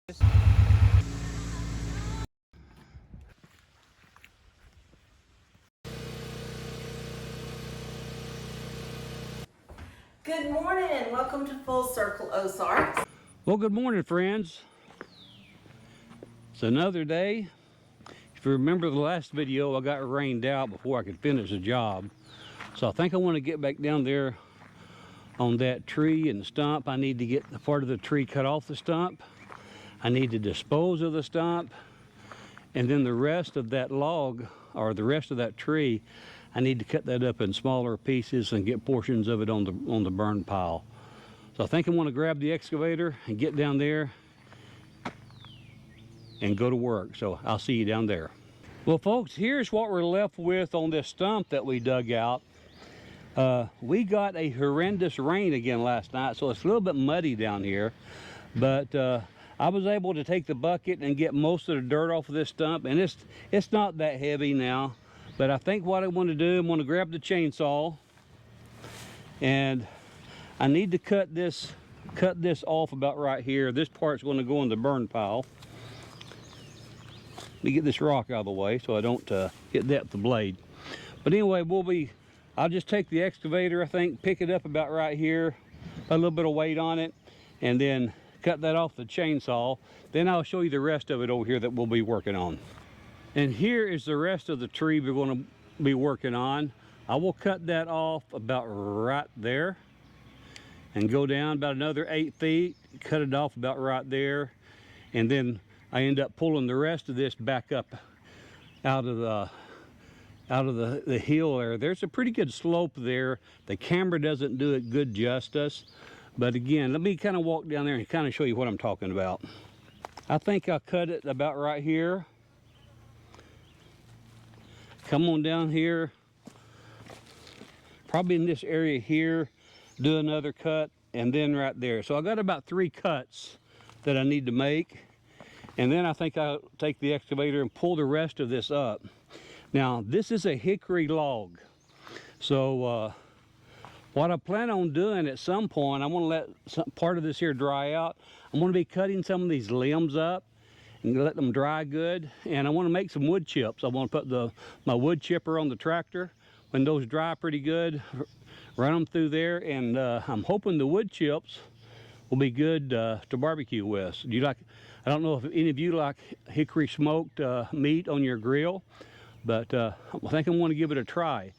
Good morning and welcome to Full Circle Ozarks. Well, good morning, friends. It's another day. If you remember the last video, I got rained out before I could finish the job. So I think I want to get back down there on that tree and stump. I need to get the part of the tree cut off the stump. I need to dispose of the stump. And then the rest of that log, or the rest of that tree, I need to cut that up in smaller pieces and get portions of it on the burn pile. So I think I want to grab the excavator and get down there and go to work. So I'll see you down there. Well, folks, here's what we're left with on this stump that we dug out. We got a horrendous rain again last night, so it's a little bit muddy down here. But I was able to take the bucket and get most of the dirt off of this stump, and it's not that heavy now. But I think what I want to do, I'm going to grab the chainsaw, and I need to cut this off about right here. This part's going to go in the burn pile. Let me get this rock out of the way so I don't hit that with the blade. But anyway, I'll just take the excavator, I think, pick it up about right here, put a little bit of weight on it, and then cut that off the chainsaw. Then I'll show you the rest of it over here that we'll be working on. And here is the rest of the tree we're going to be working on. I will cut that off about right there and go down about another 8 feet, cut it off about right there, and then I end up pulling the rest of this back up out of the hill there. There's a pretty good slope there. The camera doesn't do it good justice, but again, let me kind of walk down there and kind of show you what I'm talking about. I think I'll cut it about right here. Come on down here, probably in this area here, do another cut, and then right there. So I got about 3 cuts that I need to make, and then I think I'll take the excavator and pull the rest of this up. Now, this is a hickory log, so what I plan on doing at some point, I want to let part of this here dry out. I'm going to be cutting some of these limbs up and let them dry good, and I want to make some wood chips. I want to put my wood chipper on the tractor. When those dry pretty good, run them through there, and I'm hoping the wood chips will be good to barbecue with. I don't know if any of you like hickory smoked meat on your grill, but I think I want to give it a try.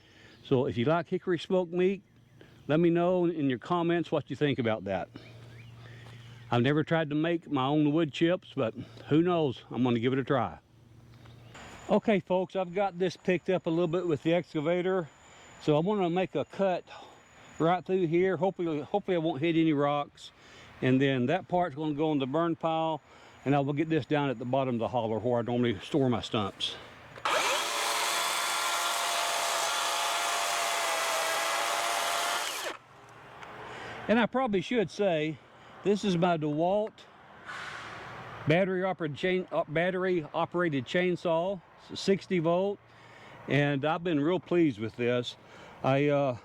So if you like hickory smoked meat, let me know in your comments what you think about that. I've never tried to make my own wood chips, but who knows? I'm going to give it a try. Okay, folks, I've got this picked up a little bit with the excavator, so I want to make a cut right through here. Hopefully I won't hit any rocks, and then that part's going to go in the burn pile, and I will get this down at the bottom of the holler where I normally store my stumps. And I probably should say, this is my DeWalt battery operated chainsaw. It's a 60 volt, and I've been real pleased with this. I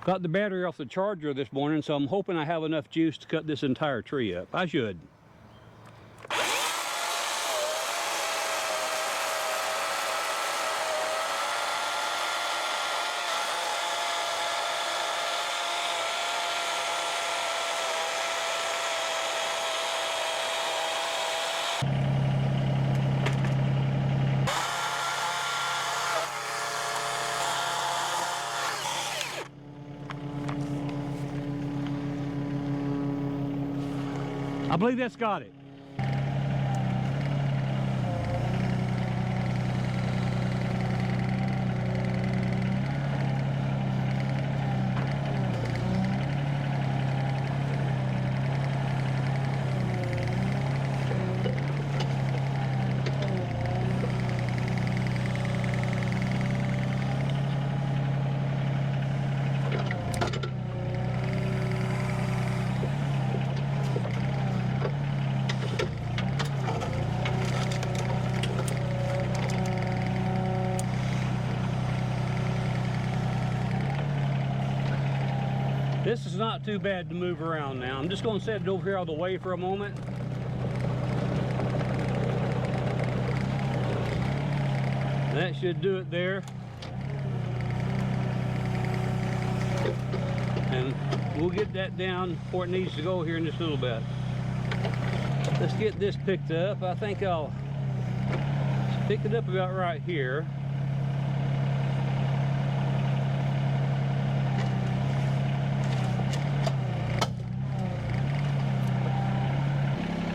got the battery off the charger this morning, so I'm hoping I have enough juice to cut this entire tree up. I should. I believe that's got it. This is not too bad to move around now. I'm just going to set it over here out of the way for a moment. That should do it there. And we'll get that down where it needs to go here in just a little bit. Let's get this picked up. I think I'll pick it up about right here.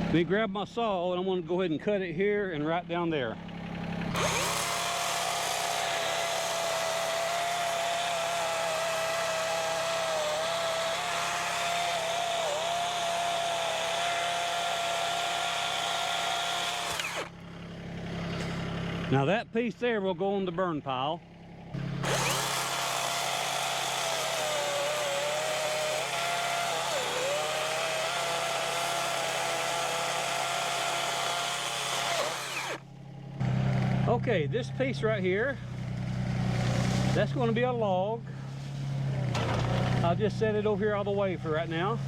Let me grab my saw and I'm going to go ahead and cut it here and right down there. Now that piece there will go on the burn pile. Okay, this piece right here, that's going to be a log. I'll just set it over here all the way for right now.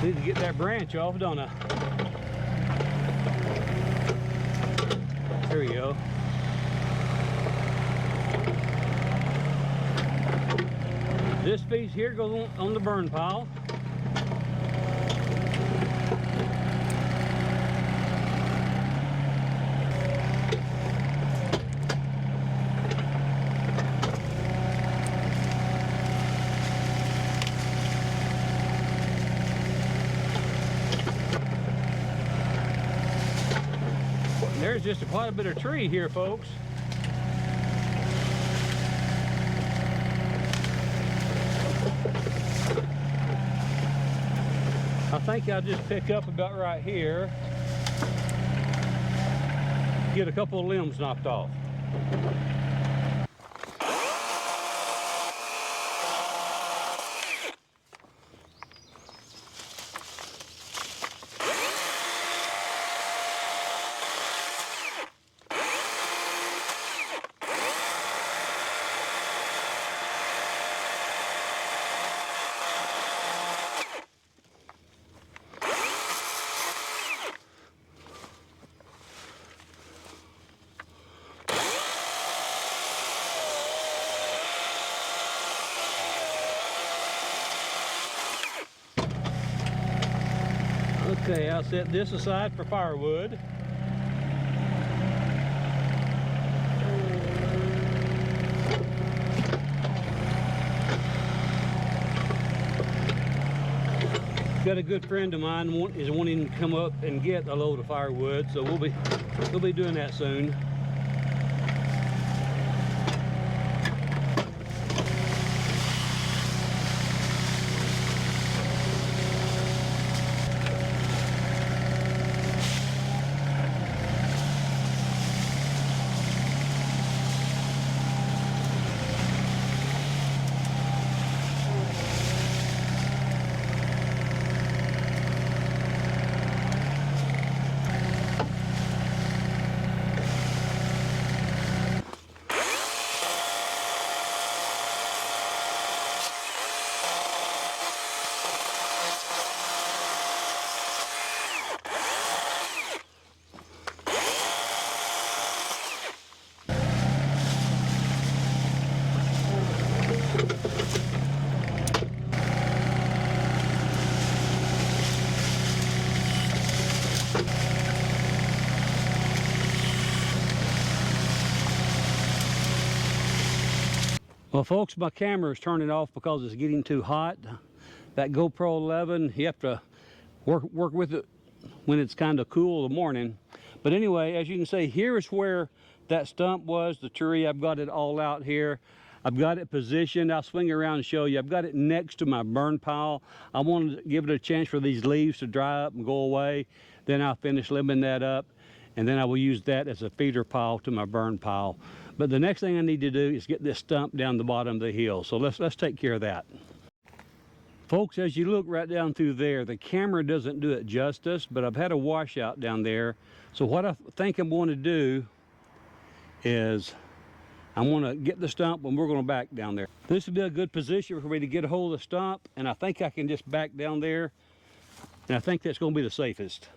Need to get that branch off, don't I? There we go. This piece here goes on the burn pile. There's just quite a bit of tree here, folks. I think I'll just pick up about right here, get a couple of limbs knocked off. Okay, I'll set this aside for firewood. Got a good friend of mine is wanting to come up and get a load of firewood, so we'll be doing that soon. Well, folks, my camera is turning off because it's getting too hot. That GoPro 11, you have to work with it when it's kind of cool in the morning. But anyway, as you can see, here is where that stump was, the tree. I've got it all out here. I've got it positioned. I'll swing around and show you. I've got it next to my burn pile. I wanted to give it a chance for these leaves to dry up and go away. Then I'll finish limbing that up, and then I will use that as a feeder pile to my burn pile. But the next thing I need to do is get this stump down the bottom of the hill. So let's take care of that. Folks, as you look right down through there, the camera doesn't do it justice, but I've had a washout down there. So what I think I'm going to do is I'm going to get the stump and we're going to back down there. This would be a good position for me to get a hold of the stump, and I think I can just back down there, and I think that's going to be the safest.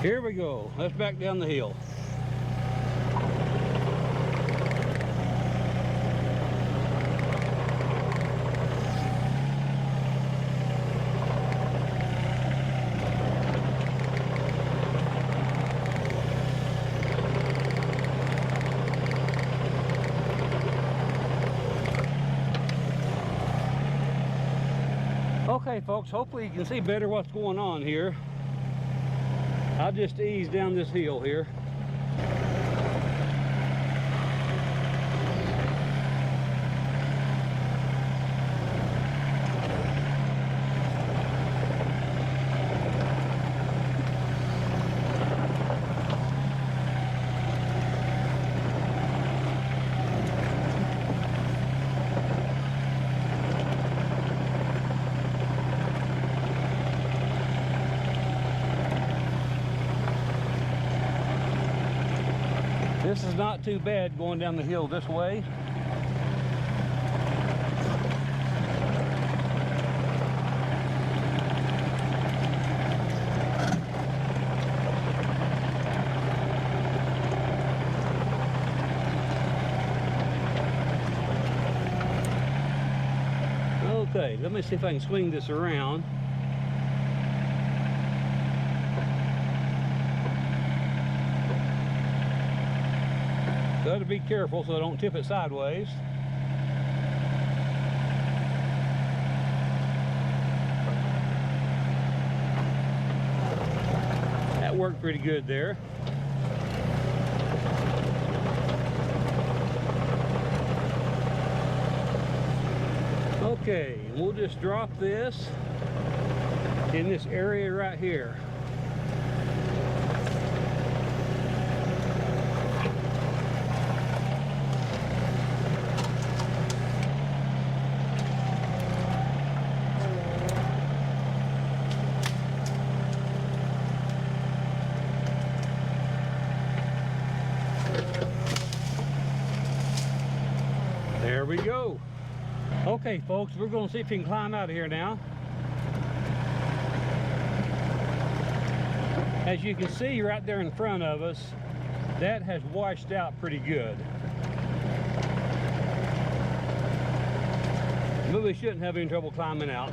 Here we go. Let's back down the hill. Okay folks, hopefully you can see better what's going on here. I'll just ease down this hill here. This is not too bad going down the hill this way. Okay, let me see if I can swing this around. Got to be careful so I don't tip it sideways. That worked pretty good there. Okay, we'll just drop this in this area right here. There we go. Okay folks, we're going to see if we can climb out of here now. As you can see right there in front of us, that has washed out pretty good. But we shouldn't have any trouble climbing out.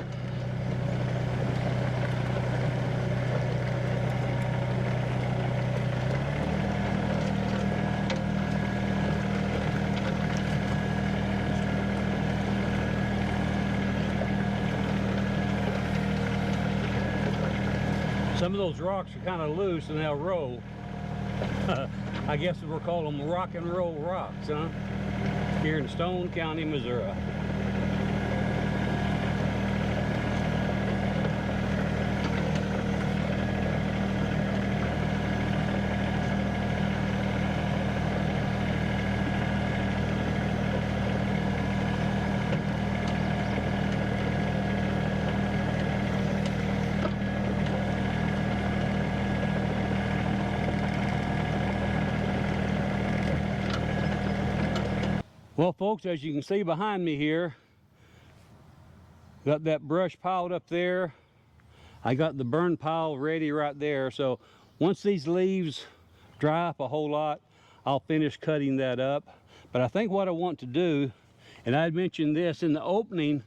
Some of those rocks are kind of loose and they'll roll. I guess we'll call them rock and roll rocks, huh? Here in Stone County, Missouri. Well folks, as you can see behind me here, got that brush piled up there. I got the burn pile ready right there. So once these leaves dry up a whole lot, I'll finish cutting that up. But I think what I want to do, and I had mentioned this in the opening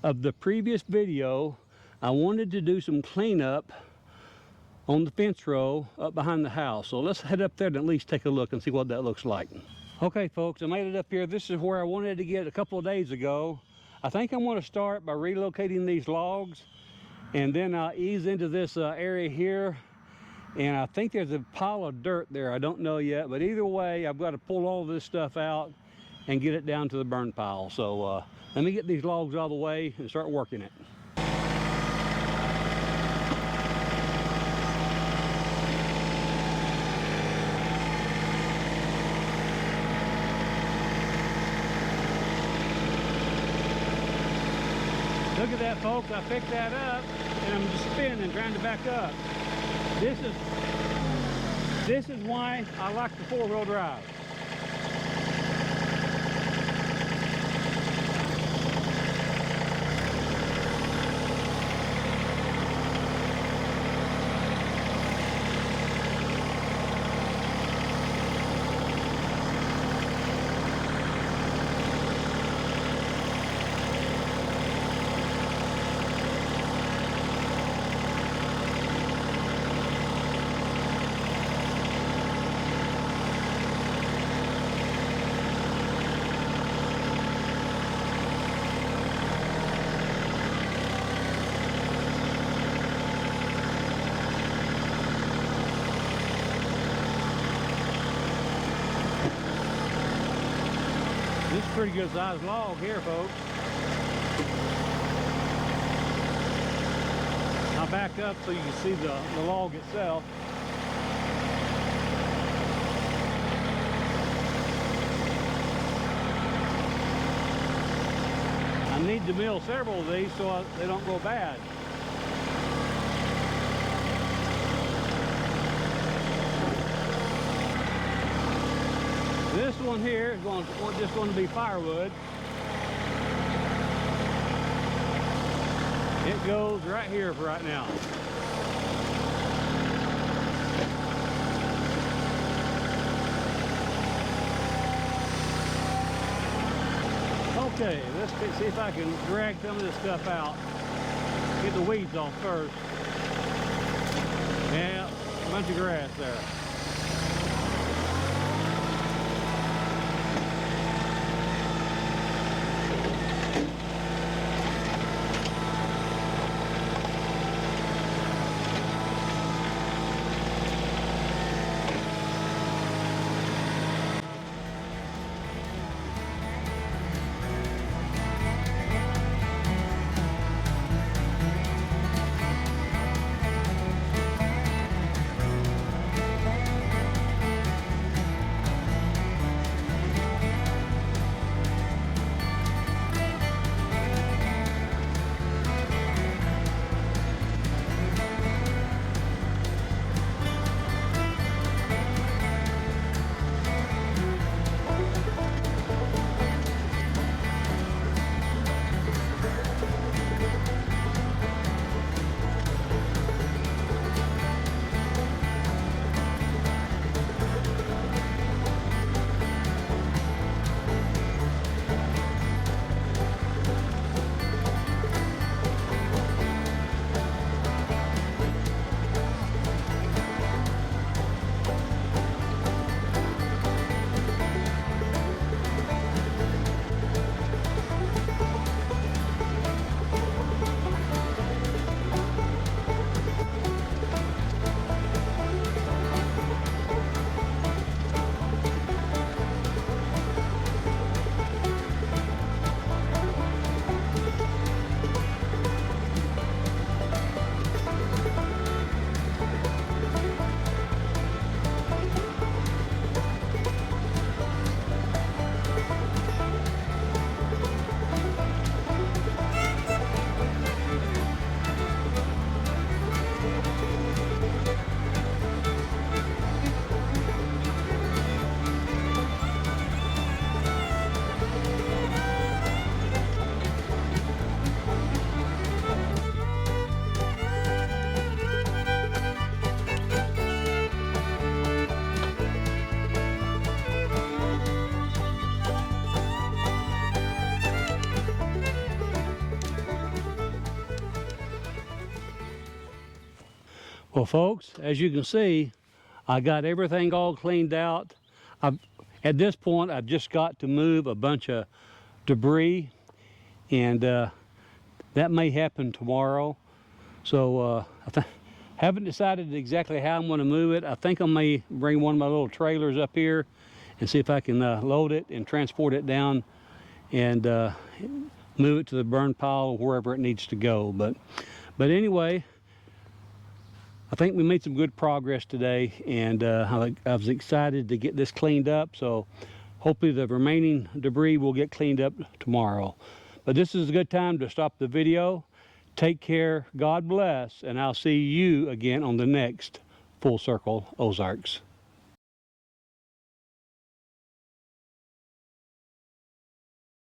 of the previous video, I wanted to do some cleanup on the fence row up behind the house. So let's head up there and at least take a look and see what that looks like. Okay folks, I made it up here. This is where I wanted to get a couple of days ago. I think I'm going to start by relocating these logs, and then I'll ease into this area here. And I think there's a pile of dirt there. I don't know yet, but either way, I've got to pull all this stuff out and get it down to the burn pile. So let me get these logs out of the way and start working it. Look at that folks, I picked that up and I'm just spinning trying to back up. This is why I like the four-wheel drive. This is a pretty good sized log here, folks. I'll back up so you can see the log itself. I need to mill several of these so they don't go bad. This one here is just going to be firewood. It goes right here for right now. Okay, let's see if I can drag some of this stuff out. Get the weeds off first. Yeah, a bunch of grass there. Well, folks, as you can see, I got everything all cleaned out. At this point, I've just got to move a bunch of debris, and that may happen tomorrow. So I haven't decided exactly how I'm going to move it. I think I may bring one of my little trailers up here and see if I can load it and transport it down and move it to the burn pile wherever it needs to go. But anyway, I think we made some good progress today, and I was excited to get this cleaned up. So hopefully the remaining debris will get cleaned up tomorrow. But this is a good time to stop the video. Take care, God bless, and I'll see you again on the next Full Circle Ozarks.